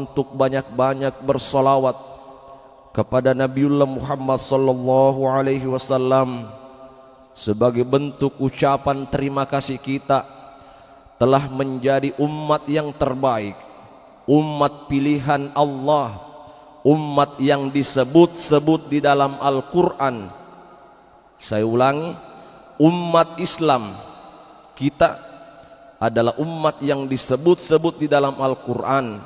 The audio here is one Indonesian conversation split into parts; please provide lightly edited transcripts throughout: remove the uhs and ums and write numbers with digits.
untuk banyak-banyak bersolawat kepada Nabiullah Muhammad sallallahu alaihi wasallam sebagai bentuk ucapan terima kasih kita telah menjadi umat yang terbaik, umat pilihan Allah, umat yang disebut-sebut di dalam Al-Quran. Saya ulangi, umat Islam kita adalah umat yang disebut-sebut di dalam Al-Quran.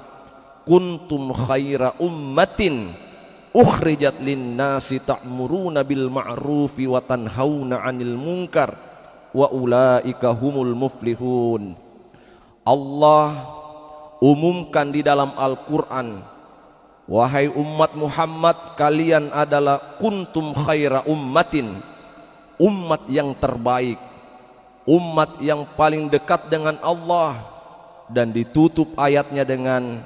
Kuntum khaira ummatin ukhrijat linnasi ta'muruna bil ma'rufi wa tanhauna 'anil munkar wa ulaika humul muflihun. Allah umumkan di dalam Al-Quran, wahai umat Muhammad, kalian adalah kuntum khaira ummatin, umat yang terbaik, umat yang paling dekat dengan Allah. Dan ditutup ayatnya dengan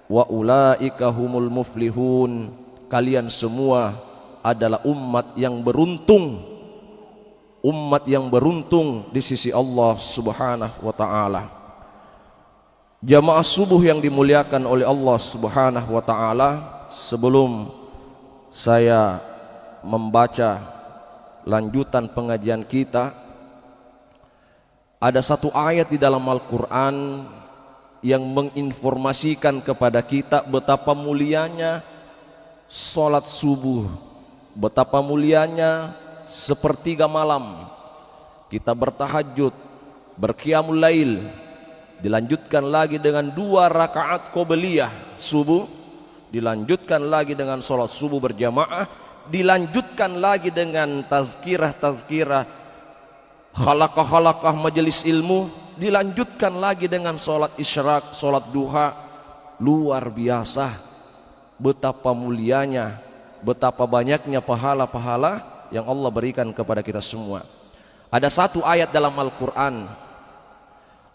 wa ulaika humul muflihun, kalian semua adalah umat yang beruntung, umat yang beruntung di sisi Allah Subhanahu wa taala. Jamaah subuh yang dimuliakan oleh Allah Subhanahu wa taala, sebelum saya membaca lanjutan pengajian kita, ada satu ayat di dalam Al-Quran yang menginformasikan kepada kita betapa mulianya sholat subuh, betapa mulianya sepertiga malam kita bertahajud, berqiyamul lail, dilanjutkan lagi dengan 2 rakaat qobliyah subuh, dilanjutkan lagi dengan sholat subuh berjamaah, dilanjutkan lagi dengan tazkirah khalaqah majelis ilmu, dilanjutkan lagi dengan sholat isyraq, sholat duha. Luar biasa betapa mulianya, betapa banyaknya pahala-pahala yang Allah berikan kepada kita semua. Ada satu ayat dalam Al-Quran,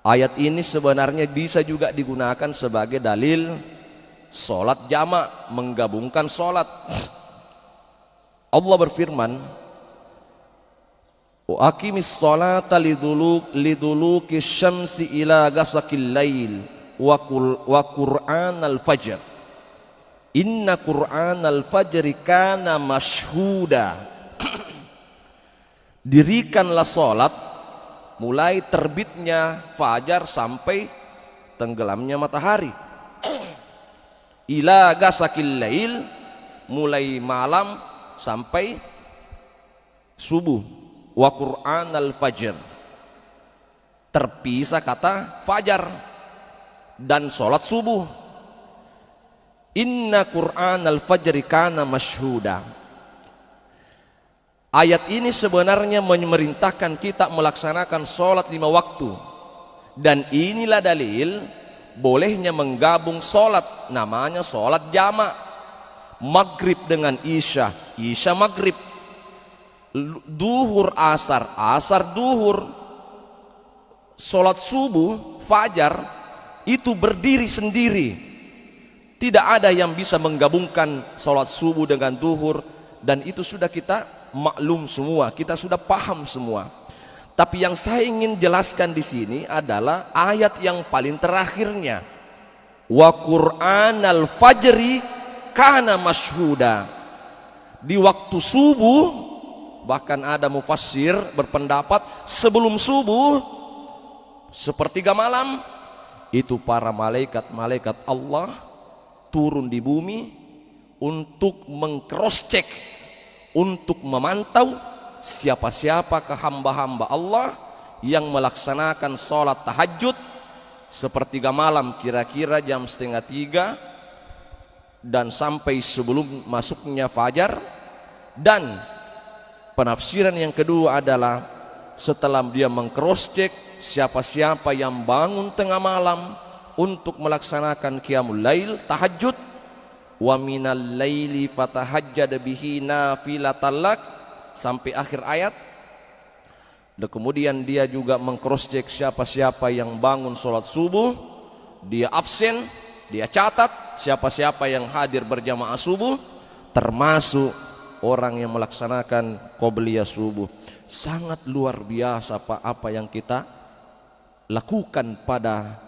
ayat ini sebenarnya bisa juga digunakan sebagai dalil sholat jamak, menggabungkan sholat. Allah berfirman, wa aqimis sholata liduluki syamsi ila ghasaqil lail wa qur'anal fajr inna qur'anal fajri kana mashhuda. Dirikanlah sholat mulai terbitnya fajar sampai tenggelamnya matahari. Ila ghasaqil lail, mulai malam sampai subuh. Wa qur'anal fajr, terpisah kata fajar dan sholat subuh. Inna qur'anal fajri kana mashhuda. Ayat ini sebenarnya memerintahkan kita melaksanakan sholat 5 waktu, dan inilah dalil bolehnya menggabung sholat, namanya sholat jamak, maghrib dengan isya, isya maghrib, duhur asar, asar duhur. Sholat subuh fajar itu berdiri sendiri, tidak ada yang bisa menggabungkan sholat subuh dengan duhur, dan itu sudah kita maklum semua, kita sudah paham semua. Tapi yang saya ingin jelaskan di sini adalah ayat yang paling terakhirnya, wa qur'anal fajri kana mashhuda. Di waktu subuh, bahkan ada mufassir berpendapat sebelum subuh sepertiga malam itu para malaikat Allah turun di bumi untuk meng-cross check, untuk memantau siapa-siapakah hamba-hamba Allah yang melaksanakan sholat tahajud sepertiga malam, kira-kira jam 2:30 dan sampai sebelum masuknya fajar. Dan penafsiran yang kedua adalah setelah dia meng-cross check siapa-siapa yang bangun tengah malam untuk melaksanakan qiyamul lail, tahajud, wa minal laili fatahajjad bihi nafilatan lak, sampai akhir ayat. Dan kemudian dia juga meng-cross check siapa-siapa yang bangun sholat subuh, dia absen, dia catat siapa-siapa yang hadir berjamaah subuh, termasuk orang yang melaksanakan qobliyah subuh. Sangat luar biasa apa yang kita lakukan pada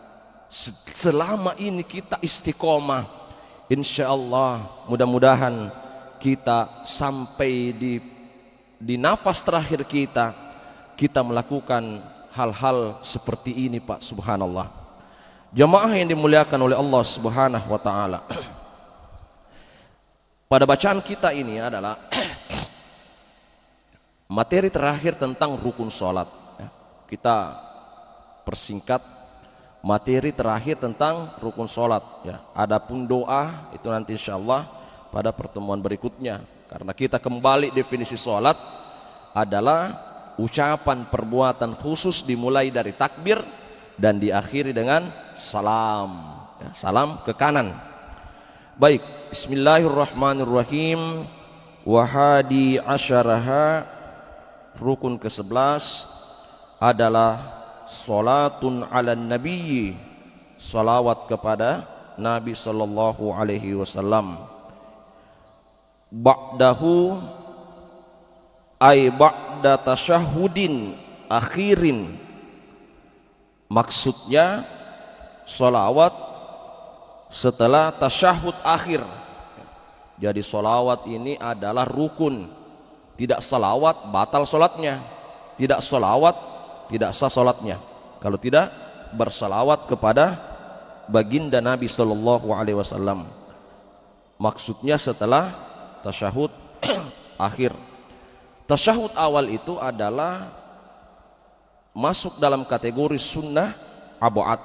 Selama ini kita istiqomah, insya Allah mudah-mudahan kita sampai di nafas terakhir kita melakukan hal-hal seperti ini, Pak. Subhanallah. Jamaah yang dimuliakan oleh Allah Subhanahu wa taala. Pada bacaan kita ini adalah materi terakhir tentang rukun sholat. Kita persingkat materi terakhir tentang rukun sholat. Adapun doa itu nanti insya Allah pada pertemuan berikutnya. Karena kita kembali definisi sholat adalah ucapan perbuatan khusus dimulai dari takbir dan diakhiri dengan salam. Salam ke kanan. Baik, bismillahirrahmanirrahim. Wahadi asyaraha, rukun ke-11 adalah salatun ala nabi, salawat kepada Nabi sallallahu alaihi wasallam. Ba'dahu ay ba'da tasyahudin akhirin, maksudnya salawat setelah tasyahud akhir. Jadi salawat ini adalah rukun. Tidak salawat batal salatnya, tidak salawat tidak sah salatnya kalau tidak bersalawat kepada baginda Nabi sallallahu alaihi wasallam. Maksudnya setelah tasyahud akhir. Tasyahud awal itu adalah masuk dalam kategori sunnah abu'ad.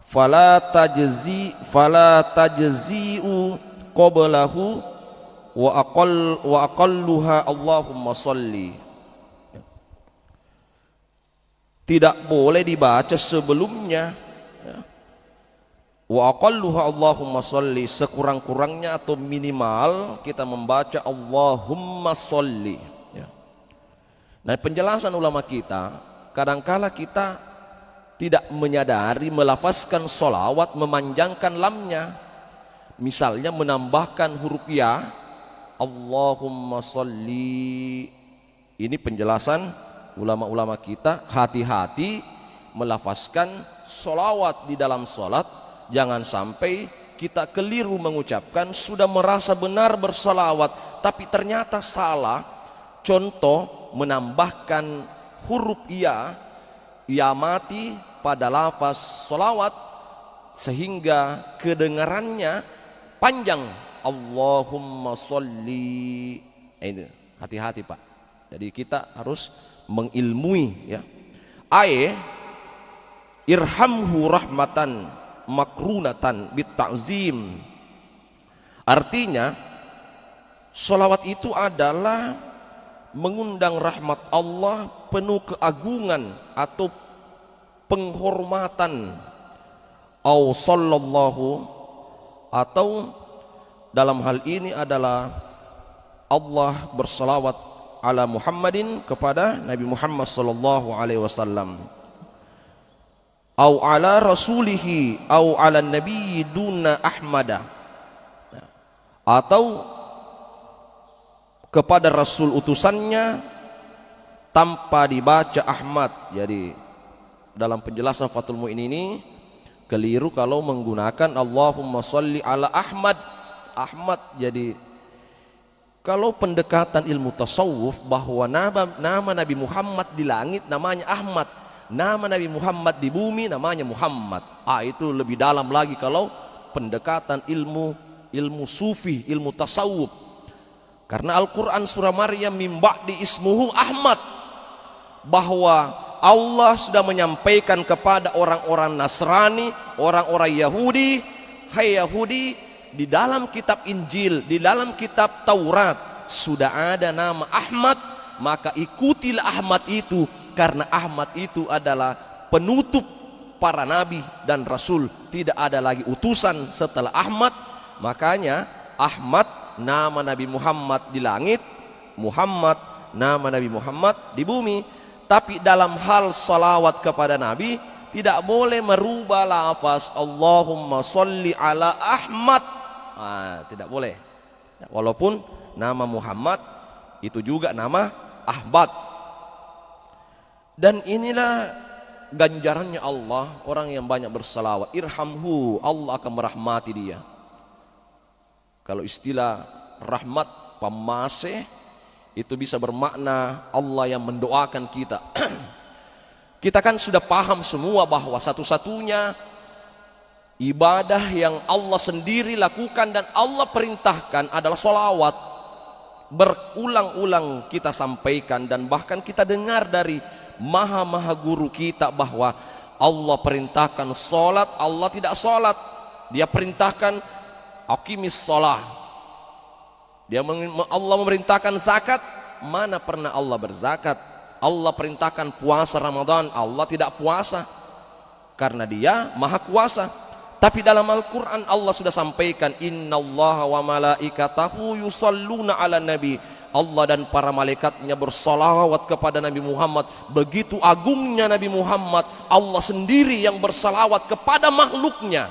Fala tajzi'u qablahu wa aqalluha Allahumma sholli. Tidak boleh dibaca sebelumnya. Wa aqalluha Allahumma sholli, sekurang-kurangnya atau minimal kita membaca Allahumma sholli. Nah, penjelasan ulama kita, kadangkala kita tidak menyadari melafazkan sholawat, memanjangkan lamnya. Misalnya menambahkan huruf ya, Allahumma sholli. Ini penjelasan ulama-ulama kita, hati-hati melafazkan sholawat di dalam sholat. Jangan sampai kita keliru mengucapkan, sudah merasa benar bersalawat tapi ternyata salah. Contoh, menambahkan huruf ya mati pada lafaz sholawat sehingga kedengarannya panjang, Allahumma sholli. Ini hati-hati, Pak. Jadi kita harus mengilmui, ya. Irhamhu rahmatan makrunatan bitta'zim. Artinya sholawat itu adalah mengundang rahmat Allah penuh keagungan atau penghormatan. Au sallallahu, atau dalam hal ini adalah Allah bersalawat ala Muhammadin, kepada Nabi Muhammad sallallahu alaihi wasallam. Au ala rasulihi au ala nabiyyi duna ahmada, atau kepada rasul utusannya tanpa dibaca Ahmad. Jadi dalam penjelasan Fathul Mu'in ini keliru kalau menggunakan Allahumma sholli ala Ahmad. Jadi kalau pendekatan ilmu tasawuf bahwa nama Nabi Muhammad di langit namanya Ahmad, nama Nabi Muhammad di bumi namanya Muhammad. Itu lebih dalam lagi kalau pendekatan ilmu sufi, ilmu tasawuf. Karena Al-Quran surah Maryam mim ba'di ismuhu Ahmad, bahwa Allah sudah menyampaikan kepada orang-orang Nasrani, orang-orang Yahudi, hai Yahudi, di dalam kitab Injil, di dalam kitab Taurat sudah ada nama Ahmad, maka ikutilah Ahmad itu, karena Ahmad itu adalah penutup para nabi dan rasul. Tidak ada lagi utusan setelah Ahmad. Makanya Ahmad nama Nabi Muhammad di langit, Muhammad nama Nabi Muhammad di bumi. Tapi dalam hal salawat kepada Nabi tidak boleh merubah lafaz Allahumma sholli ala Ahmad. Tidak boleh. Walaupun nama Muhammad itu juga nama Ahmad. Dan inilah ganjarannya Allah, orang yang banyak bersalawat, irhamhu, Allah akan merahmati dia. Kalau istilah rahmat pamase itu bisa bermakna Allah yang mendoakan kita. Kita kan sudah paham semua bahwa satu-satunya ibadah yang Allah sendiri lakukan dan Allah perintahkan adalah sholawat. Berulang-ulang kita sampaikan dan bahkan kita dengar dari maha guru kita bahwa Allah perintahkan sholat, Allah tidak sholat. Dia perintahkan aqimis sholah. Allah memerintahkan zakat, mana pernah Allah berzakat? Allah perintahkan puasa Ramadan, Allah tidak puasa karena dia maha kuasa. Tapi dalam Al-Quran Allah sudah sampaikan, innallaha wa malaikatahu yusalluna ala nabi. Allah dan para malaikatnya bersalawat kepada Nabi Muhammad. Begitu agungnya Nabi Muhammad, Allah sendiri yang bersalawat kepada makhluknya,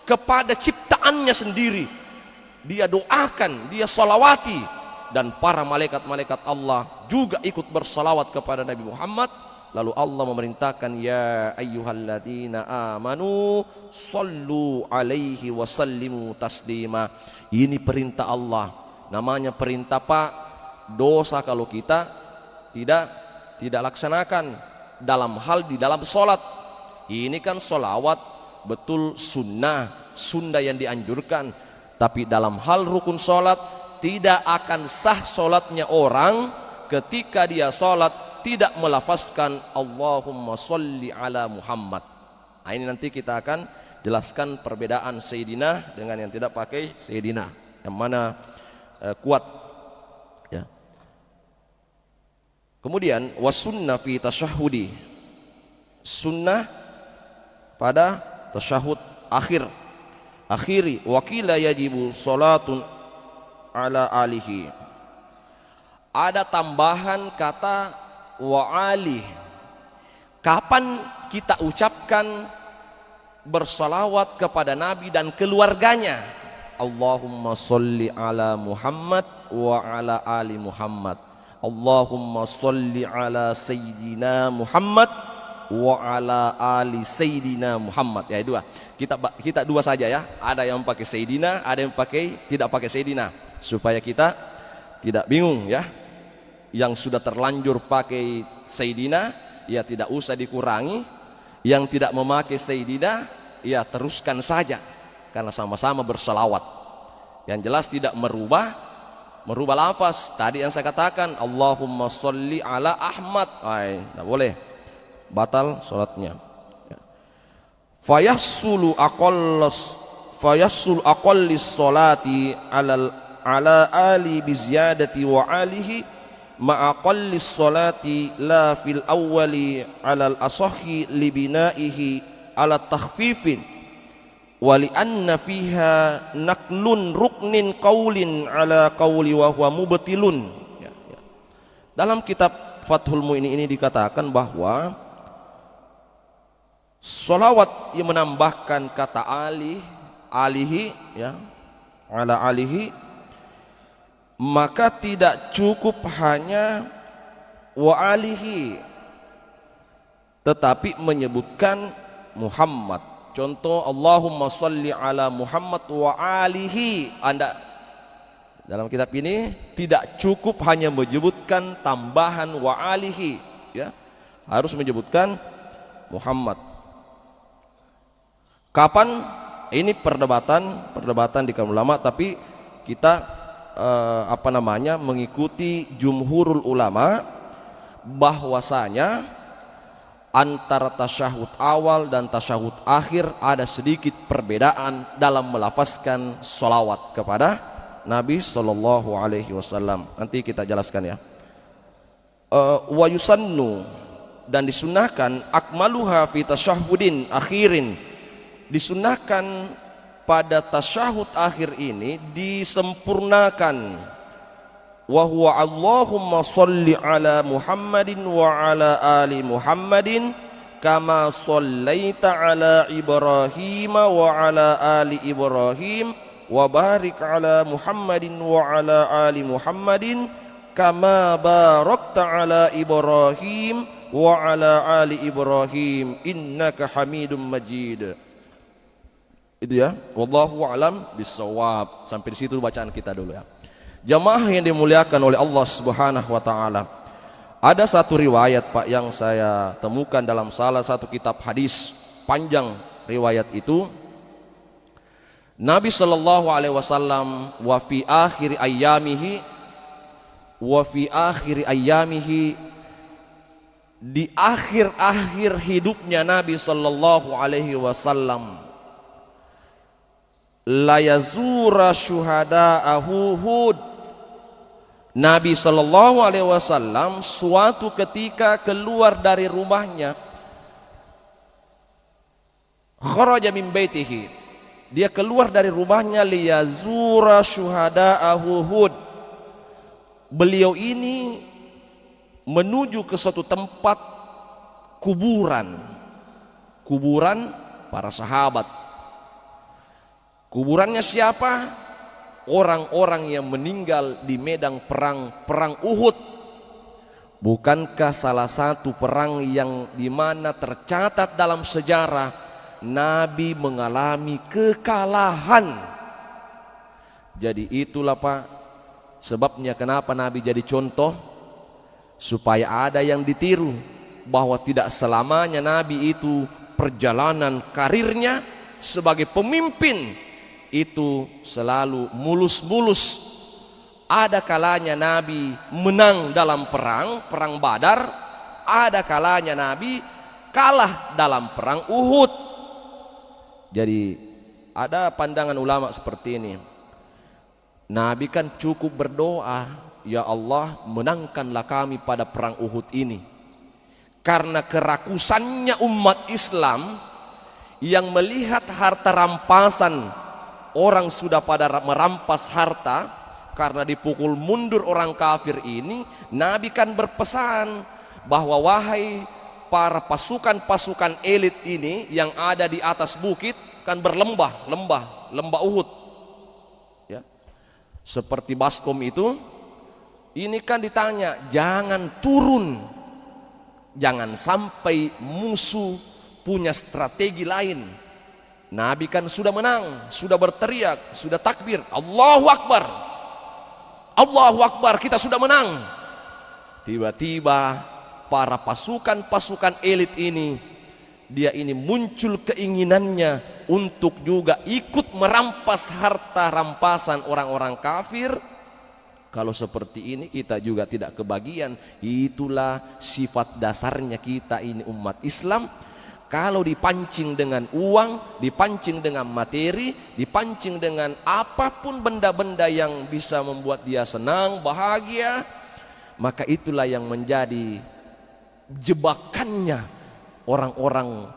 kepada ciptaannya sendiri. Dia doakan, dia salawati, dan para malaikat-malaikat Allah juga ikut bersalawat kepada Nabi Muhammad. Lalu Allah memerintahkan, ya ayyuhalladzina amanu sallu alaihi wasallimu taslima. Ini perintah Allah. Namanya perintah Pak. Dosa kalau kita tidak laksanakan dalam hal di dalam sholat. Ini kan sholawat betul sunnah yang dianjurkan. Tapi dalam hal rukun sholat, tidak akan sah sholatnya orang ketika dia sholat tidak melafazkan Allahumma sholli ala Muhammad. Nah, ini nanti kita akan jelaskan perbedaan Sayyidina dengan yang tidak pakai Sayyidina, yang mana kuat ya. Kemudian wasunnah fi tasyahudi, sunnah pada tasyahud akhiri wakila yajibu salatun ala alihi. Ada tambahan kata wa ali. Kapan kita ucapkan bersalawat kepada Nabi dan keluarganya? Allahumma sholli ala Muhammad wa ala ali Muhammad. Allahumma sholli ala Sayyidina Muhammad wa ala ali Sayyidina Muhammad. Ya, dua. Kita dua saja ya. Ada yang pakai Sayyidina, ada yang tidak pakai Sayyidina, supaya kita tidak bingung ya. Yang sudah terlanjur pakai Sayyidina, ya tidak usah dikurangi. Yang tidak memakai Sayyidina, ya teruskan saja, karena sama-sama bersalawat. Yang jelas tidak merubah lafaz. Tadi yang saya katakan, Allahumma sholli ala Ahmad, tidak boleh, batal sholatnya. Fayassulu aqallis sholati ala ali biziyadati wa alihi ma'aqallis sholati la fil awwali alal asahhi libinaihi ala takhfifin wa li'anna fiha naqlun ruknin qawlin ala qawli wa huwa mubtilun. Dalam kitab Fathul Mu'in ini dikatakan bahwa sholawat yang menambahkan kata alihi ya, ala alihi, maka tidak cukup hanya wa alihi, tetapi menyebutkan Muhammad. Contoh, Allahumma sholli ala Muhammad wa alihi. Anda dalam kitab ini tidak cukup hanya menyebutkan tambahan wa alihi ya, harus menyebutkan Muhammad. Kapan? Ini perdebatan di kalangan ulama, tapi kita mengikuti jumhurul ulama bahwasanya antara tasyahud awal dan tasyahud akhir ada sedikit perbedaan dalam melafazkan sholawat kepada Nabi Sallallahu Alaihi Wasallam. Nanti kita jelaskan ya. Wa yusannu, dan disunahkan akmaluha fi tasyahudin akhirin, disunahkan pada tasyahud akhir ini disempurnakan. Wa huwa Allahumma sholli ala Muhammadin wa ala ali Muhammadin kama shallaita ala Ibrahim wa ala ali Ibrahim wa barik ala Muhammadin wa ala ali Muhammadin kama barakta ala Ibrahim wa ala ali Ibrahim innaka Hamidum Majid. Itu ya, wallahu a'lam bissawab. Sampai di situ bacaan kita dulu ya. Jamaah yang dimuliakan oleh Allah Subhanahu wa taala. Ada satu riwayat Pak yang saya temukan dalam salah satu kitab hadis, panjang riwayat itu. Nabi sallallahu alaihi wasallam wa fi akhir ayyamihi di akhir hidupnya Nabi sallallahu alaihi wasallam la yazura syuhada'ahu Hud. Nabi sallallahu alaihi wasallam suatu ketika keluar dari rumahnya, kharaja min baitihi, dia keluar dari rumahnya liyazura syuhada'ahu Hud. Beliau ini menuju ke suatu tempat kuburan para sahabat. Kuburannya siapa? Orang-orang yang meninggal di medan perang Uhud. Bukankah salah satu perang yang dimana tercatat dalam sejarah Nabi mengalami kekalahan? Jadi itulah Pak sebabnya kenapa Nabi jadi contoh, supaya ada yang ditiru bahwa tidak selamanya Nabi itu perjalanan karirnya sebagai pemimpin itu selalu mulus-mulus. Ada kalanya Nabi menang dalam perang Badar, ada kalanya Nabi kalah dalam perang Uhud. Jadi ada pandangan ulama seperti ini. Nabi kan cukup berdoa, ya Allah menangkanlah kami pada perang Uhud ini. Karena kerakusannya umat Islam yang melihat harta rampasan, orang sudah pada merampas harta karena dipukul mundur orang kafir ini. Nabi kan berpesan bahwa wahai para pasukan elit ini yang ada di atas bukit, kan berlembah Uhud ya, seperti baskom itu. Ini kan ditanya, jangan turun, jangan sampai musuh punya strategi lain. Nabi kan sudah menang, sudah berteriak, sudah takbir, Allahu Akbar, Allahu Akbar, kita sudah menang. Tiba-tiba para pasukan elit ini, dia ini muncul keinginannya untuk juga ikut merampas harta rampasan orang-orang kafir. Kalau seperti ini kita juga tidak kebagian. Itulah sifat dasarnya kita ini umat Islam. Kalau dipancing dengan uang, dipancing dengan materi, dipancing dengan apapun benda-benda yang bisa membuat dia senang, bahagia, maka itulah yang menjadi jebakannya orang-orang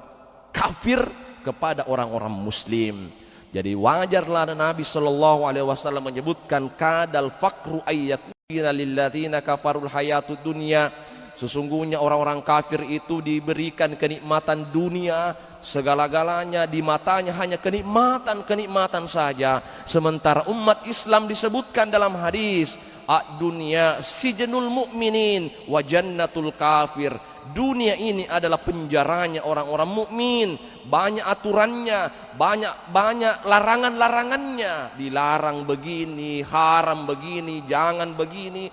kafir kepada orang-orang muslim. Jadi wajarlah Nabi sallallahu alaihi wasallam menyebutkan kadal faqru ayyakuna lilladzina kafarul hayatud dunya. Sesungguhnya orang-orang kafir itu diberikan kenikmatan dunia, segala-galanya di matanya hanya kenikmatan saja. Sementara umat Islam disebutkan dalam hadis, ad-dunya sijnul mu'minin wa jannatul kafir. Dunia ini adalah penjaranya orang-orang mukmin. Banyak aturannya, banyak larangan-larangannya. Dilarang begini, haram begini, jangan begini.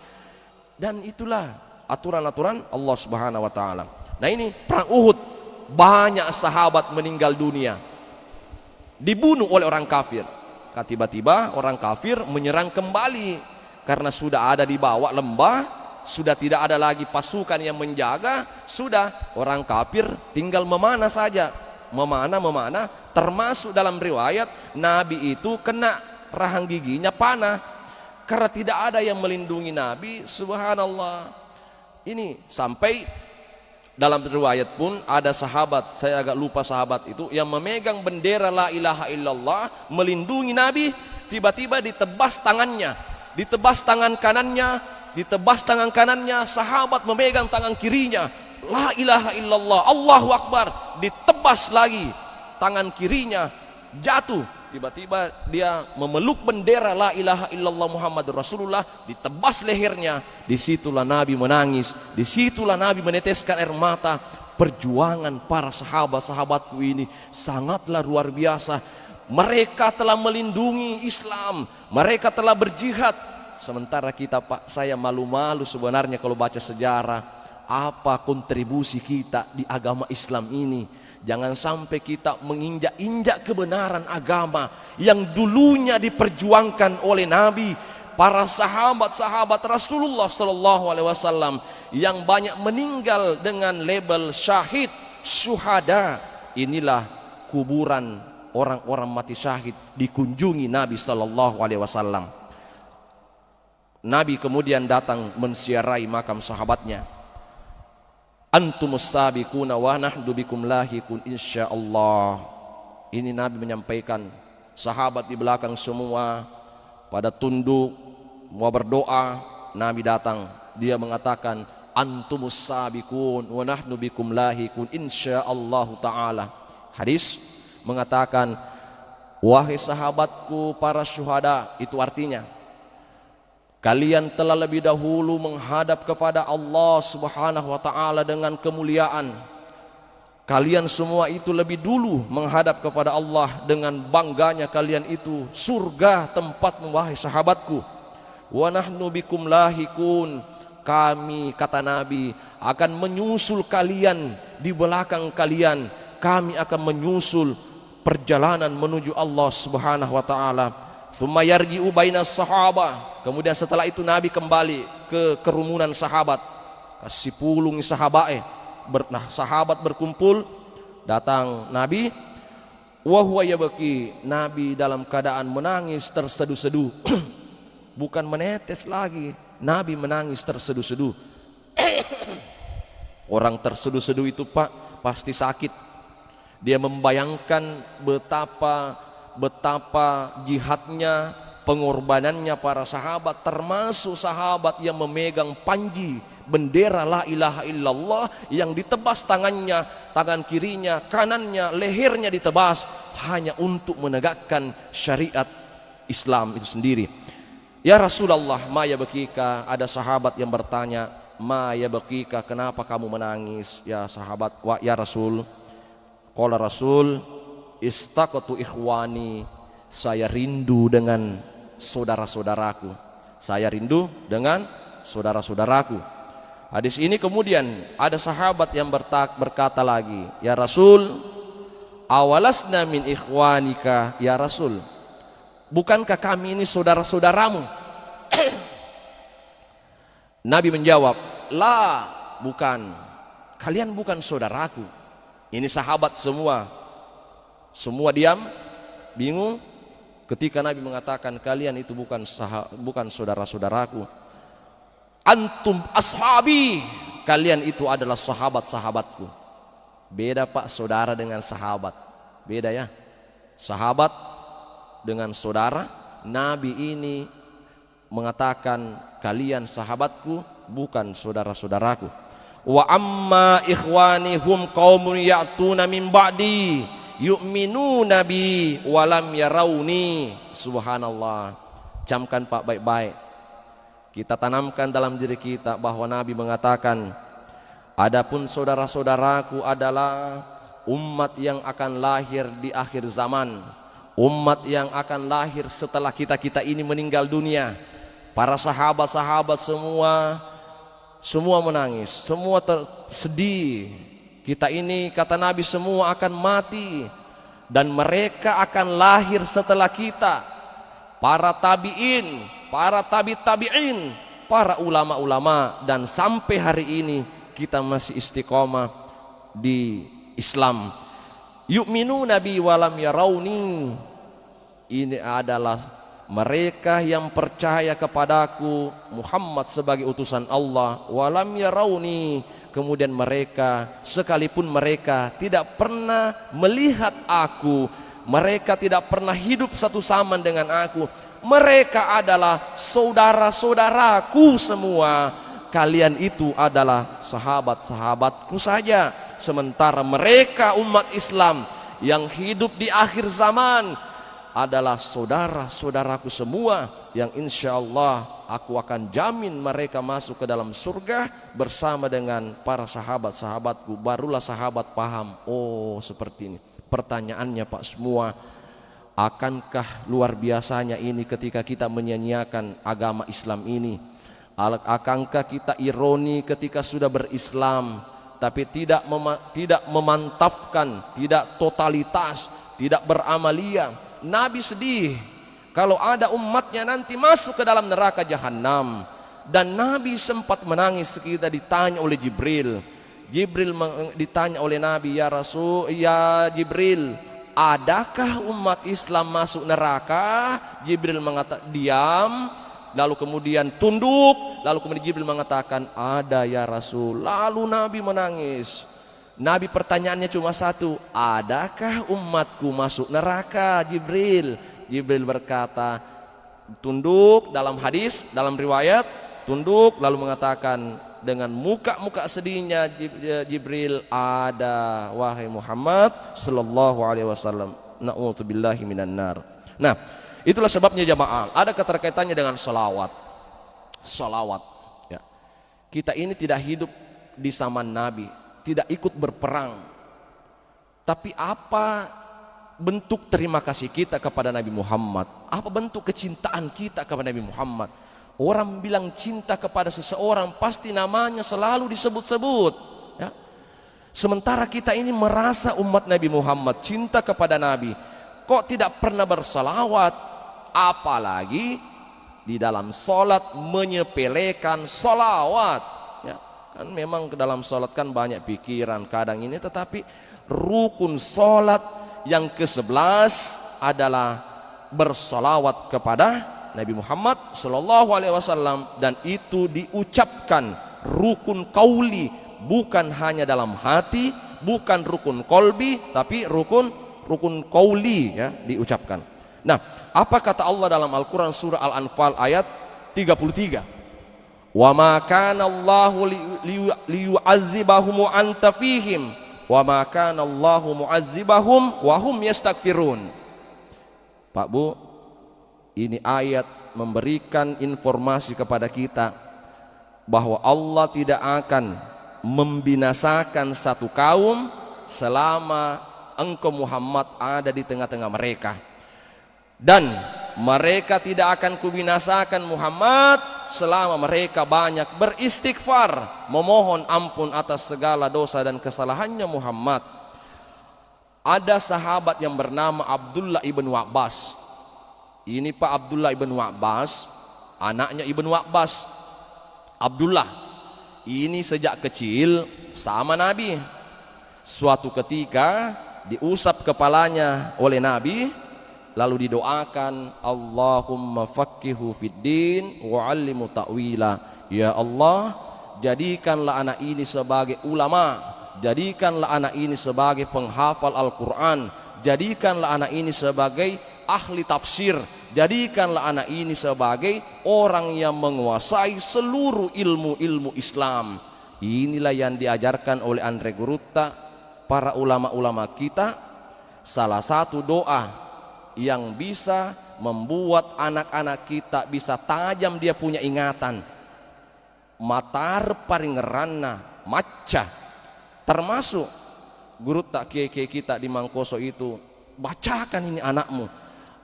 Dan itulah aturan-aturan Allah Subhanahu wa taala. Nah ini perang Uhud, banyak sahabat meninggal dunia, dibunuh oleh orang kafir. Tiba-tiba orang kafir menyerang kembali karena sudah ada di bawah lembah, sudah tidak ada lagi pasukan yang menjaga, sudah orang kafir tinggal memanah saja, memanah. Termasuk dalam riwayat Nabi itu kena rahang giginya panah karena tidak ada yang melindungi Nabi. Subhanallah. Ini sampai dalam riwayat pun ada sahabat, saya agak lupa sahabat itu, yang memegang bendera la ilaha illallah melindungi Nabi. Tiba-tiba ditebas tangannya, ditebas tangan kanannya, sahabat memegang tangan kirinya, la ilaha illallah, Allahu Akbar, ditebas lagi tangan kirinya, jatuh tiba-tiba dia memeluk bendera la ilaha illallah Muhammadur Rasulullah, ditebas lehernya. Disitulah Nabi menangis, disitulah Nabi meneteskan air mata. Perjuangan para sahabat-sahabatku ini sangatlah luar biasa. Mereka telah melindungi Islam, mereka telah berjihad. Sementara kita, Pak, saya malu-malu sebenarnya kalau baca sejarah. Apa kontribusi kita di agama Islam ini? Jangan sampai kita menginjak-injak kebenaran agama yang dulunya diperjuangkan oleh Nabi, para sahabat-sahabat Rasulullah Sallallahu Alaihi Wasallam yang banyak meninggal dengan label syahid, syuhada. Inilah kuburan orang-orang mati syahid dikunjungi Nabi Sallallahu Alaihi Wasallam. Nabi kemudian datang menziarahi makam sahabatnya. Antumus sabiquna wa nahnu bikum lahiqun insyaallah. Ini Nabi menyampaikan, sahabat di belakang semua pada tunduk mau berdoa. Nabi datang, dia mengatakan antumus sabiqun wa nahnu bikum lahiqun insyaallah taala. Hadis mengatakan, wahai sahabatku para syuhada, itu artinya kalian telah lebih dahulu menghadap kepada Allah Subhanahu wa taala dengan kemuliaan. Kalian semua itu lebih dulu menghadap kepada Allah dengan bangganya. Kalian itu surga tempatmu wahai sahabatku. Wa nahnu bikum lahiqun. Kami, kata Nabi, akan menyusul kalian di belakang kalian. Kami akan menyusul perjalanan menuju Allah Subhanahu wa taala. Tsumma yarji'u bainas sahabah. Kemudian setelah itu Nabi kembali ke kerumunan sahabat. Kasih pulung sahabat sahabat berkumpul, datang Nabi. Wa huwa yabki. Nabi dalam keadaan menangis terseduh-seduh. Bukan menetes lagi. Nabi menangis terseduh-seduh. Orang terseduh-seduh itu, Pak, pasti sakit. Dia membayangkan betapa jihadnya, pengorbanannya para sahabat, termasuk sahabat yang memegang panji bendera la ilaha illallah yang ditebas tangannya, tangan kirinya, kanannya, lehernya ditebas hanya untuk menegakkan syariat Islam itu sendiri. Ya Rasulullah, ma yabkika. Ada sahabat yang bertanya, ma yabkika, kenapa kamu menangis ya sahabat? Ya Rasul, qala Rasul, istaqatu ikhwani, saya rindu dengan saudara-saudaraku. Saya rindu dengan saudara-saudaraku. Hadis ini kemudian ada sahabat yang berkata lagi, ya Rasul, awalasna min ikhwanika ya Rasul, bukankah kami ini saudara-saudaramu? Nabi menjawab, la, bukan, kalian bukan saudaraku. Ini sahabat semua diam, bingung ketika Nabi mengatakan kalian itu bukan saudara-saudaraku. Antum ashabi, kalian itu adalah sahabat-sahabatku. Beda, Pak, saudara dengan sahabat. Beda ya. Sahabat dengan saudara. Nabi ini mengatakan kalian sahabatku, bukan saudara-saudaraku. Wa amma ikhwani hum qaumun ya'tuna min ba'di yu'minu nabi walam yarawni. Subhanallah. Camkan, Pak, baik-baik. Kita tanamkan dalam diri kita bahwa Nabi mengatakan, adapun saudara-saudaraku adalah umat yang akan lahir di akhir zaman, umat yang akan lahir setelah kita ini meninggal dunia. Para sahabat-sahabat semua menangis, semua sedih. Kita ini, kata Nabi, semua akan mati dan mereka akan lahir setelah kita. Para tabi'in, para tabi'in, para ulama-ulama, dan sampai hari ini kita masih istiqomah di Islam. Yu'minu nabi walam yarawni. Ini adalah mereka yang percaya kepadaku Muhammad sebagai utusan Allah, walam yarawni. Kemudian mereka, sekalipun mereka tidak pernah melihat aku, mereka tidak pernah hidup satu sama dengan aku, mereka adalah saudara-saudaraku semua. Kalian itu adalah sahabat-sahabatku saja. Sementara mereka umat Islam yang hidup di akhir zaman, adalah saudara-saudaraku semua yang insya Allah aku akan jamin mereka masuk ke dalam surga bersama dengan para sahabat-sahabatku. Barulah sahabat paham, oh seperti ini. Pertanyaannya Pak semua, akankah luar biasanya ini ketika kita menyanyiakan agama Islam ini? Akankah kita ironi ketika sudah berislam tapi tidak memantapkan, tidak totalitas, tidak beramalia? Nabi sedih kalau ada umatnya nanti masuk ke dalam neraka jahanam. Dan Nabi sempat menangis ketika ditanya oleh Jibril. Ditanya oleh Nabi, ya Rasul, ya Jibril, adakah umat Islam masuk neraka? Jibril mengatakan diam, lalu kemudian tunduk, lalu kemudian Jibril mengatakan ada ya Rasul. Lalu Nabi menangis. Nabi pertanyaannya cuma satu, adakah umatku masuk neraka? Jibril berkata tunduk, dalam hadis, dalam riwayat tunduk, lalu mengatakan dengan muka sedihnya Jibril, ada wahai Muhammad sallallahu alaihi wasallam, na'udzubillahi minan nar. Nah, itulah sebabnya jamaah ada keterkaitannya dengan salawat ya. Kita ini tidak hidup di zaman Nabi, tidak ikut berperang, tapi apa bentuk terima kasih kita kepada Nabi Muhammad? Apa bentuk kecintaan kita kepada Nabi Muhammad? Orang bilang cinta kepada seseorang pasti namanya selalu disebut-sebut ya. Sementara kita ini merasa umat Nabi Muhammad cinta kepada Nabi, kok tidak pernah bersalawat, apalagi di dalam sholat menyepelekan salawat ya. Kan memang ke dalam sholat kan banyak pikiran kadang ini, tetapi rukun sholat yang ke-11 adalah bersalawat kepada Nabi Muhammad sallallahu alaihi wasallam, dan itu diucapkan rukun qauli, bukan hanya dalam hati, bukan rukun kolbi, tapi rukun qauli ya, diucapkan. Nah, apa kata Allah dalam Al-Qur'an surah Al-Anfal ayat 33? Wa ma kana Allahu liyu'adzibahum wa anta fihim wa ma kana Allahu mu'adzibahum wa hum yastaghfirun. Pak Bu, ini ayat memberikan informasi kepada kita bahwa Allah tidak akan membinasakan satu kaum selama engkau Muhammad ada di tengah-tengah mereka, dan mereka tidak akan kubinasakan Muhammad selama mereka banyak beristighfar, memohon ampun atas segala dosa dan kesalahannya Muhammad. Ada sahabat yang bernama Abdullah ibn Abbas. Ini Pak Abdullah ibn Abbas, anaknya Ibnu Abbas. Abdullah ini sejak kecil sama Nabi. Suatu ketika diusap kepalanya oleh Nabi, lalu didoakan, Allahumma fakkihu fiddin wa 'allimhu ta'wila. Ya Allah, jadikanlah anak ini sebagai ulama, jadikanlah anak ini sebagai penghafal Al-Quran, jadikanlah anak ini sebagai ahli tafsir, jadikanlah anak ini sebagai orang yang menguasai seluruh ilmu-ilmu Islam. Inilah yang diajarkan oleh Andre Gurutta, para ulama-ulama kita. Salah satu doa yang bisa membuat anak-anak kita bisa tajam, dia punya ingatan, matar paring ngerana maca, termasuk Gurutta kiai-kiai kita di Mangkoso itu, bacakan ini anakmu.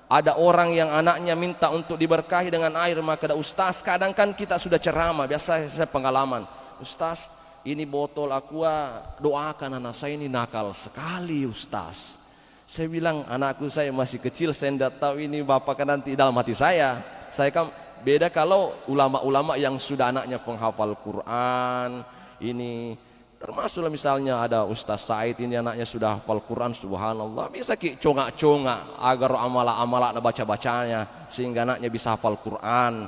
Ada orang yang anaknya minta untuk diberkahi dengan air, maka ada ustaz, kadang kan kita sudah ceramah, biasa saya pengalaman, ustaz ini botol aqua, doakan anak saya ini nakal sekali ustaz. Saya bilang anakku saya masih kecil, saya tidak tahu ini bapak kan nanti dalam hati saya kan beda kalau ulama-ulama yang sudah anaknya penghafal Quran. Ini termasuklah misalnya ada Ustaz Said, ini anaknya sudah hafal Quran, subhanallah, bisa ki congak-congak agar amala-amala baca-bacanya sehingga anaknya bisa hafal Quran.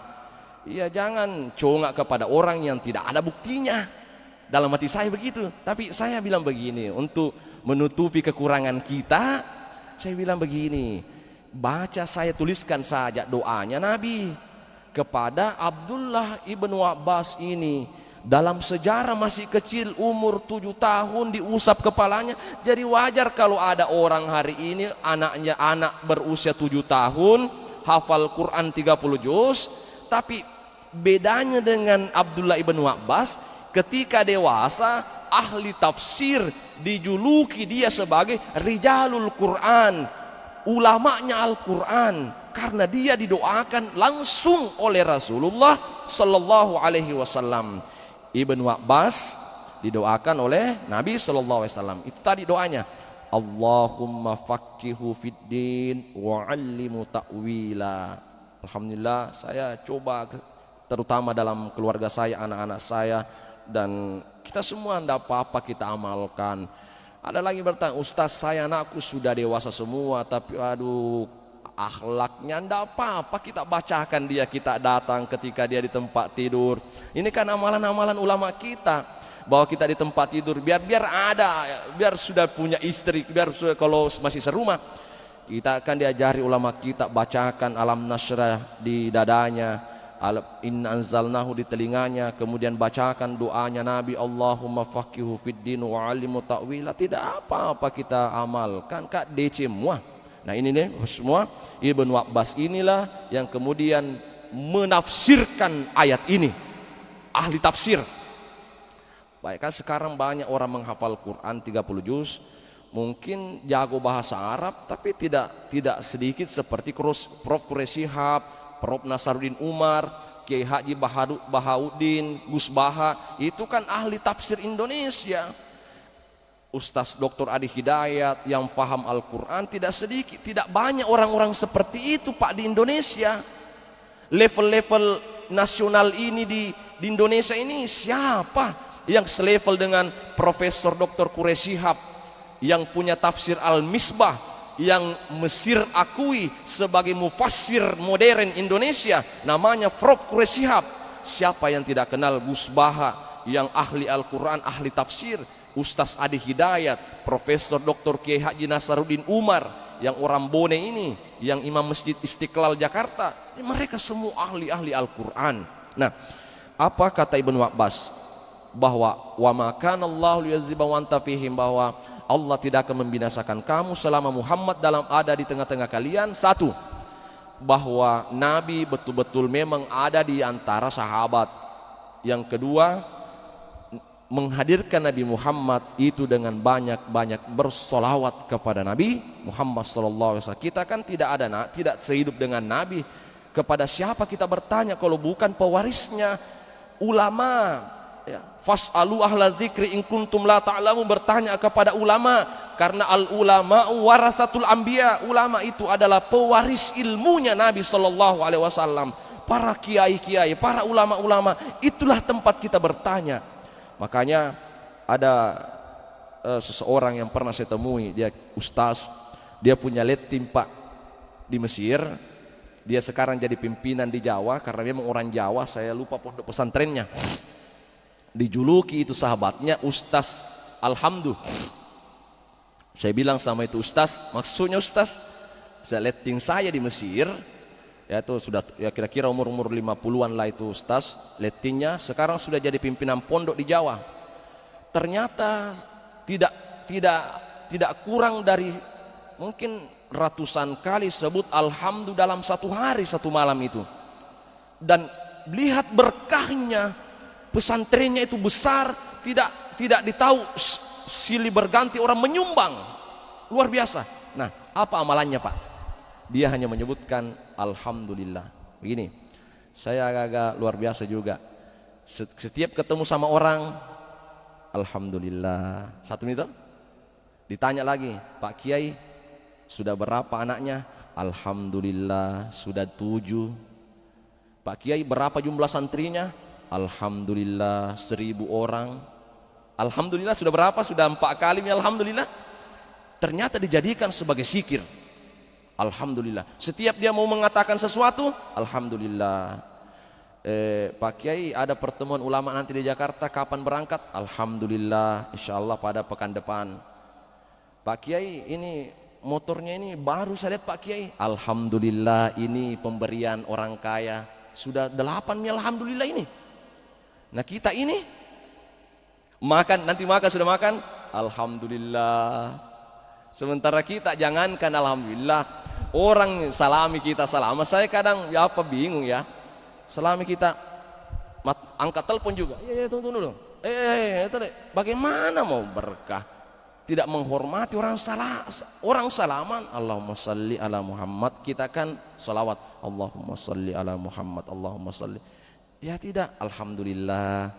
Iya, jangan congak kepada orang yang tidak ada buktinya. Dalam hati saya begitu. Tapi saya bilang begini, untuk menutupi kekurangan kita, saya bilang begini, baca, saya tuliskan saja doanya Nabi kepada Abdullah ibnu Abbas ini. dalam sejarah masih kecil, umur 7 tahun diusap kepalanya. Jadi wajar kalau ada orang hari ini anak berusia 7 tahun hafal Quran 30 juz. Tapi bedanya dengan Abdullah ibn Abbas, ketika dewasa ahli tafsir, dijuluki dia sebagai rijalul Quran, ulamanya Al-Quran, karena dia didoakan langsung oleh Rasulullah sallallahu alaihi wasallam. Ibnu Abbas didoakan oleh Nabi sallallahu alaihi wasallam. Itu tadi doanya, Allahumma fakkihu fiddin wa 'allimu ta'wila. Alhamdulillah saya coba, terutama dalam keluarga saya, anak-anak saya, dan kita semua tidak apa-apa kita amalkan. Ada lagi bertanya, Ustaz saya anakku sudah dewasa semua, tapi aduh akhlaknya tidak apa-apa kita bacakan dia, kita datang ketika dia di tempat tidur. Ini kan amalan-amalan ulama kita, bahwa kita di tempat tidur biar ada, biar sudah punya istri, biar sudah, kalau masih serumah kita akan diajari ulama kita, bacakan alam nasrah di dadanya, inna anzalnahu di telinganya, kemudian bacakan doanya Nabi, Allahumma faqihu fiddin wa 'allimu ta'wila. Tidak apa-apa kita amalkan, Kak DC semua. Nah ini nih semua Ibnu Abbas inilah yang kemudian menafsirkan ayat ini, ahli tafsir. Baik, kan sekarang banyak orang menghafal Quran 30 juz, mungkin jago bahasa Arab, tapi tidak sedikit seperti Prof. Quraish Shihab, Prof. Nasaruddin Umar, Kiai Haji Bahauddin, Gus Baha, itu kan ahli tafsir Indonesia. Ustaz Dr. Adi Hidayat yang paham Al-Quran tidak sedikit, tidak banyak orang-orang seperti itu Pak di Indonesia. Level-level nasional ini di Indonesia ini siapa yang selevel dengan Profesor Dr. Quraish Shihab yang punya tafsir Al-Misbah, yang Mesir akui sebagai mufassir modern Indonesia, namanya Prof. Quraish Shihab. Siapa yang tidak kenal Gus Baha yang ahli Al-Quran, ahli tafsir, Ustaz Adi Hidayat, Profesor Dr. Kiai Haji Nasaruddin Umar yang orang Bone ini, yang Imam Masjid Istiqlal Jakarta, mereka semua ahli-ahli Al-Quran. Nah, apa kata Ibnu Abbas? Bahwa wa ma kana Allahu liyu'adziba wa anta fihim, bahwa Allah tidak akan membinasakan kamu selama Muhammad ada di tengah-tengah kalian. Satu, bahwa Nabi betul-betul memang ada di antara sahabat. Yang kedua, menghadirkan Nabi Muhammad itu dengan banyak-banyak bersolawat kepada Nabi Muhammad SAW. Kita kan tidak sehidup dengan Nabi. Kepada siapa kita bertanya kalau bukan pewarisnya? Ulama. Ya. Fas'alu ahla dzikri in kuntum la ta'lamun, bertanya kepada ulama, karena al ulama warathatul anbiya. Ulama itu adalah pewaris ilmunya Nabi SAW. Para kiai-kiai, para ulama-ulama, itulah tempat kita bertanya. Makanya ada seseorang yang pernah saya temui, dia ustaz, dia punya letim Pak di Mesir. Dia sekarang jadi pimpinan di Jawa karena memang orang Jawa, saya lupa pondok pesantrennya. Dijuluki itu sahabatnya Ustaz Alhamdulillah. Saya bilang sama itu Ustaz, maksudnya Ustaz, saya leting saya di Mesir, ya itu sudah ya kira-kira umur 50-an lah itu Ustaz, letingnya sekarang sudah jadi pimpinan pondok di Jawa. Ternyata tidak kurang dari mungkin ratusan kali sebut alhamdulillah dalam satu hari satu malam itu. Dan lihat berkahnya, pesantrennya itu besar, tidak ditahu silih berganti orang menyumbang, luar biasa. Nah, apa amalannya Pak? Dia hanya menyebutkan alhamdulillah. Begini, saya agak luar biasa juga. Setiap ketemu sama orang, alhamdulillah. Satu menit, ditanya lagi, Pak Kiai sudah berapa anaknya? Alhamdulillah sudah 7. Pak Kiai berapa jumlah santrinya? Alhamdulillah 1000 orang. Alhamdulillah sudah berapa? Sudah 4 kali ya alhamdulillah. Ternyata dijadikan sebagai zikir. Alhamdulillah. Setiap dia mau mengatakan sesuatu, alhamdulillah. Pak Kiai ada pertemuan ulama nanti di Jakarta, kapan berangkat? Alhamdulillah, insyaallah pada pekan depan. Pak Kiai ini motornya ini baru saya lihat Pak Kiai. Alhamdulillah ini pemberian orang kaya. Sudah 8 alhamdulillah ini. Nah kita ini makan, nanti makan sudah makan, alhamdulillah. Sementara kita jangankan alhamdulillah, orang salami kita salama, saya kadang ya apa bingung ya, salami kita angkat telepon juga, tunggu dulu, bagaimana mau berkah, tidak menghormati orang salaman, Allahumma salli ala Muhammad, kita kan salawat, Allahumma salli ala Muhammad, Allahumma salli, ya tidak, alhamdulillah.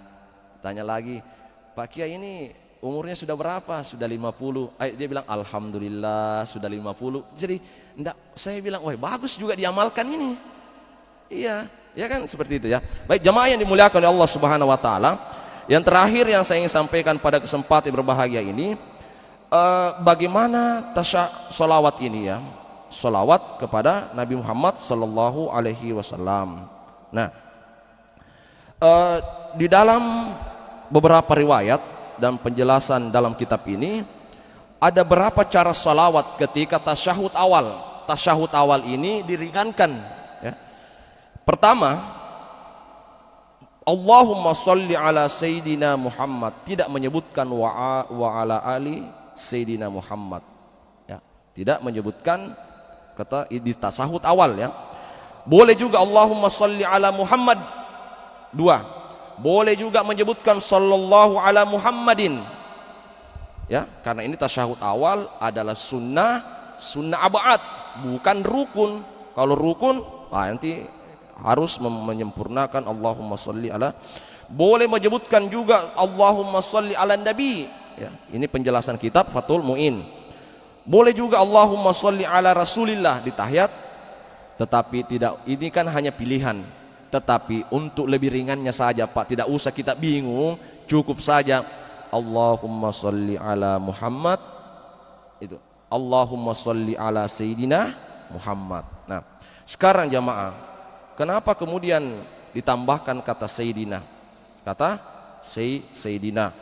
Tanya lagi, Pak Kiai ini umurnya sudah berapa? Sudah 50. Dia bilang alhamdulillah sudah 50. Jadi enggak, saya bilang, wah bagus juga diamalkan ini. Iya, ya kan seperti itu ya. Baik jamaah yang dimuliakan oleh Allah Subhanahu wa taala, yang terakhir yang saya ingin sampaikan pada kesempatan berbahagia ini, bagaimana salawat ini ya. Salawat kepada Nabi Muhammad sallallahu alaihi wasallam. Nah, di dalam beberapa riwayat dan penjelasan dalam kitab ini ada berapa cara salawat ketika tasyahud awal. Tasyahud awal ini diringankan ya. Pertama, Allahumma sholli ala Sayyidina Muhammad, tidak menyebutkan wa ala ali Sayyidina Muhammad ya. Tidak menyebutkan kata di tasyahud awal ya. Boleh juga Allahumma sholli ala Muhammad. Dua, boleh juga menyebutkan sallallahu ala Muhammadin ya, karena ini tasyahud awal adalah sunnah abad, bukan rukun. Kalau rukun nanti harus menyempurnakan Allahumma sholli ala. Boleh menyebutkan juga Allahumma sholli ala Nabi ya, ini penjelasan kitab Fathul Muin. Boleh juga Allahumma sholli ala Rasulillah di tahiyat, tetapi tidak, ini kan hanya pilihan. Tetapi untuk lebih ringannya saja Pak, tidak usah kita bingung, cukup saja Allahumma sholli ala Muhammad, itu Allahumma sholli ala Sayyidina Muhammad. Nah sekarang jamaah, kenapa kemudian ditambahkan kata Sayyidina, kata Sayyidina?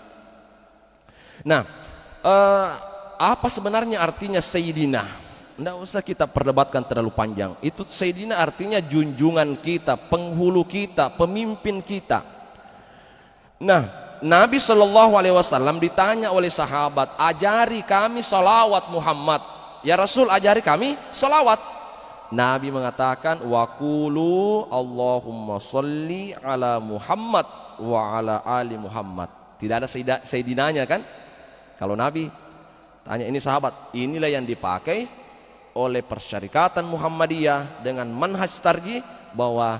Nah apa sebenarnya artinya Sayyidina? Tidak usah kita perdebatkan terlalu panjang. Itu Sayyidina artinya junjungan kita, penghulu kita, pemimpin kita. Nah, Nabi Shallallahu Alaihi Wasallam ditanya oleh sahabat, ajari kami salawat Muhammad. Ya Rasul, ajari kami salawat. Nabi mengatakan, waqulu Allahumma sholli ala Muhammad wa ala ali Muhammad. Tidak ada Sayyidinanya kan? Kalau Nabi tanya ini sahabat, inilah yang dipakai oleh Persyarikatan Muhammadiyah dengan manhaj tarji, bahwa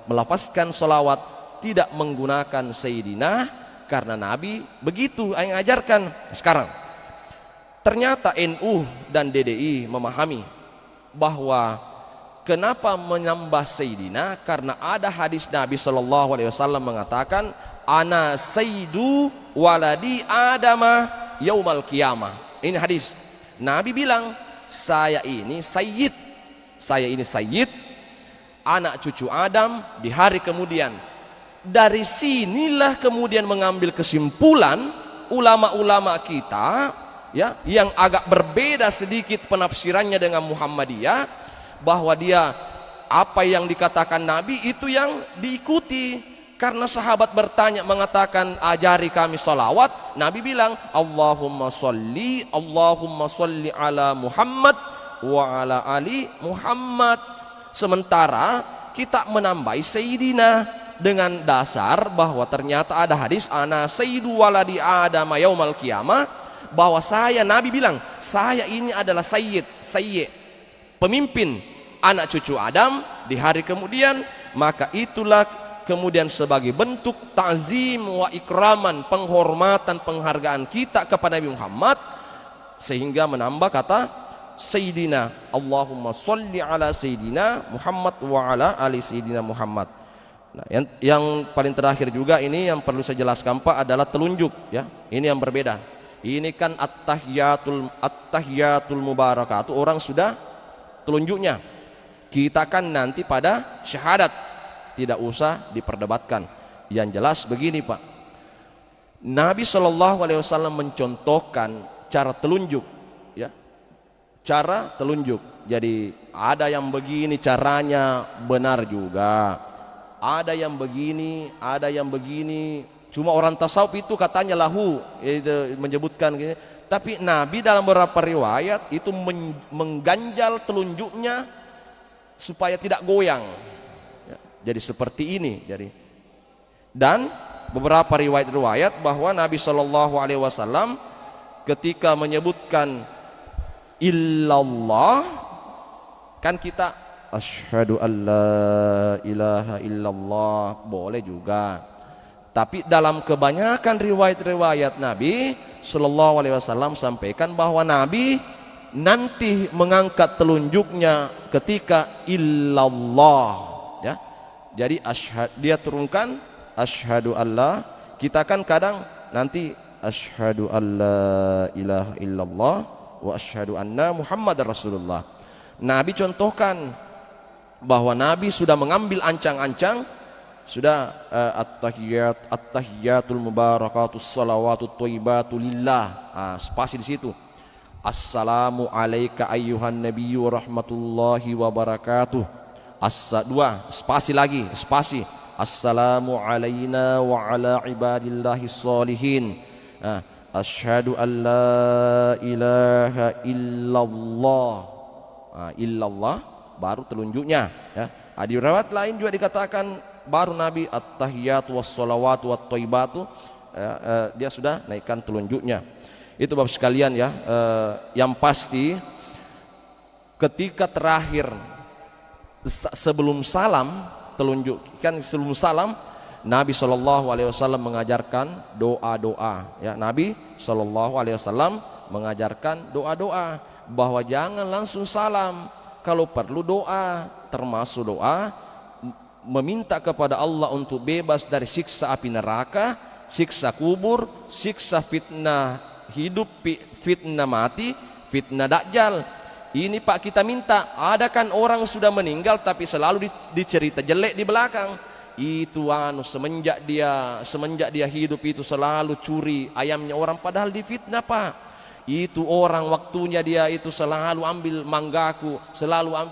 melafazkan salawat tidak menggunakan Sayyidina, karena Nabi begitu yang ajarkan. Sekarang ternyata NU dan DDI memahami bahwa kenapa menambah Sayyidina, karena ada hadis Nabi Shallallahu Alaihi Wasallam mengatakan, ana sayyidu waladi adama yaumal qiyamah. Ini hadis Nabi bilang, saya ini sayyid, anak cucu Adam di hari kemudian. Dari sinilah kemudian mengambil kesimpulan ulama-ulama kita ya, yang agak berbeda sedikit penafsirannya dengan Muhammadiyah, bahwa dia apa yang dikatakan Nabi itu yang diikuti. Karena sahabat bertanya mengatakan ajari kami salawat, Nabi bilang Allahumma sholli ala Muhammad wa ala ali Muhammad. Sementara kita menambahi Sayyidina dengan dasar bahwa ternyata ada hadis ana sayyidu waladi adama yaumal qiyamah, bahwa saya, Nabi bilang saya ini adalah sayyid, pemimpin anak cucu Adam di hari kemudian. Maka itulah kemudian sebagai bentuk ta'zim wa ikraman, penghormatan, penghargaan kita kepada Nabi Muhammad, sehingga menambah kata Sayyidina, Allahumma sholli ala Sayyidina Muhammad wa ala ali Sayyidina Muhammad. Nah, yang paling terakhir juga ini yang perlu saya jelaskan Pak adalah telunjuk ya. Ini yang berbeda. Ini kan at-tahiyatul mubarakatuh, orang sudah telunjuknya. Kita kan nanti pada syahadat, tidak usah diperdebatkan. Yang jelas begini Pak, Nabi Shallallahu Alaihi Wasallam mencontohkan cara telunjuk ya, cara telunjuk. Jadi ada yang begini caranya benar juga, ada yang begini, ada yang begini. Cuma orang tasawuf itu katanya lahu, itu menyebutkan gini. Tapi Nabi dalam beberapa riwayat itu mengganjal telunjuknya supaya tidak goyang. Ya, jadi seperti ini. Dan beberapa riwayat-riwayat bahwa Nabi Shallallahu Alaihi Wasallam ketika menyebutkan illallah, kan kita asyhadu alla ilaha illallah boleh juga. Tapi dalam kebanyakan riwayat-riwayat Nabi Shallallahu Alaihi Wasallam sampaikan bahwa Nabi nanti mengangkat telunjuknya ketika illallah. Ya, jadi dia turunkan asyhadu alla. Kita kan kadang nanti asyhadu alla ilaha illallah wa asyhadu anna Muhammadar Rasulullah. Nabi contohkan bahwa Nabi sudah mengambil ancang-ancang, sudah at-tahiyatul mubarakatus salawatut thayyibatu lillah. Spasi di situ. Assalamu alayka ayyuhan nabiyyu rahmatullahi wabarakatuh. Dua spasi lagi, spasi. Assalamu alayna wa ala ibadillahis sholihin. Asyhadu an la ilaha illallah. Illallah baru telunjuknya, ya. Di riwayat lain juga dikatakan baru Nabi at-tahiyatu was-shalawatu wat-thayyibatu, dia sudah naikkan telunjuknya. Itu Bapak sekalian ya, yang pasti ketika terakhir sebelum salam telunjuk, kan sebelum salam Nabi Shallallahu Alaihi Wasallam mengajarkan doa-doa, ya. Nabi Shallallahu Alaihi Wasallam mengajarkan doa-doa bahwa jangan langsung salam, kalau perlu doa, termasuk doa meminta kepada Allah untuk bebas dari siksa api neraka, siksa kubur, siksa fitnah hidup, fitnah mati, fitnah dajjal. Ini Pak kita minta. Ada kan orang sudah meninggal tapi selalu dicerita jelek di belakang. Itu semenjak dia hidup itu selalu curi ayamnya orang, padahal difitnah Pak. Itu orang waktunya dia itu selalu ambil manggaku,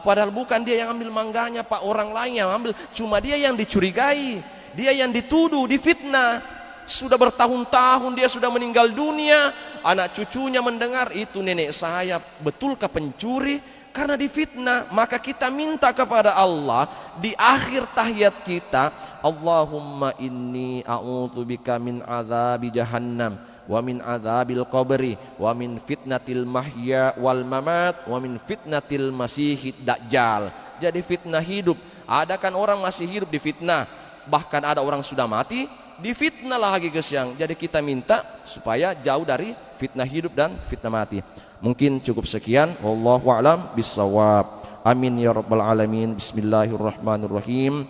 padahal bukan dia yang ambil mangganya Pak, orang lain yang ambil. Cuma dia yang dicurigai, dia yang dituduh, difitnah. Sudah bertahun-tahun dia sudah meninggal dunia, anak cucunya mendengar itu nenek saya betulkah pencuri, karena difitnah. Maka kita minta kepada Allah di akhir tahiyat kita, Allahumma inni a'udzubika min azabi jahannam wa min azabil qabri wa min fitnatil mahya wal mamat wa min fitnatil masihid dajjal. Jadi fitnah hidup, ada kan orang masih hidup difitnah, bahkan ada orang sudah mati difitnah lagi kesiang. Jadi kita minta supaya jauh dari fitnah hidup dan fitnah mati. Mungkin cukup sekian, wallahu a'lam bissawab. Amin ya rabbal alamin. Bismillahirrahmanirrahim.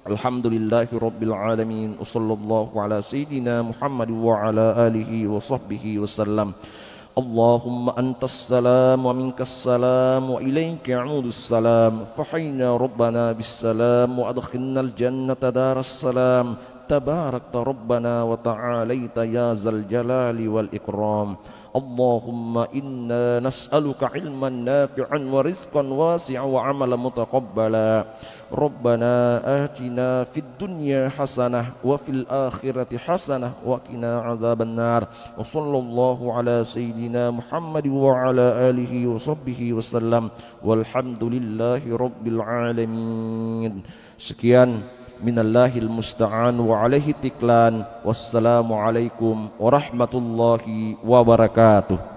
Alhamdulillahi rabbil alamin. Wassallallahu ala sayyidina Muhammad wa ala alihi wa sahbihi wasallam. Allahumma antas salam wa minkas salam wa ilayka ya'udus salam. Fahayna rabbana bis salam wa adkhilnal jannata daras salam. تباركت ربنا وتعاليت يا ذا الجلال والإكرام. اللهم إنا نسألك علما نافعا ورزقا واسعا وعملا متقبلا. ربنا آتنا في الدنيا حسنة وفي الآخرة حسنة وقنا عذاب النار. وصلى الله على سيدنا محمد وعلى آله وصحبه وسلم والحمد لله رب العالمين. Sekian, minallahil musta'an wa alaihi tiklan. Wassalamualaikum warahmatullahi wabarakatuh.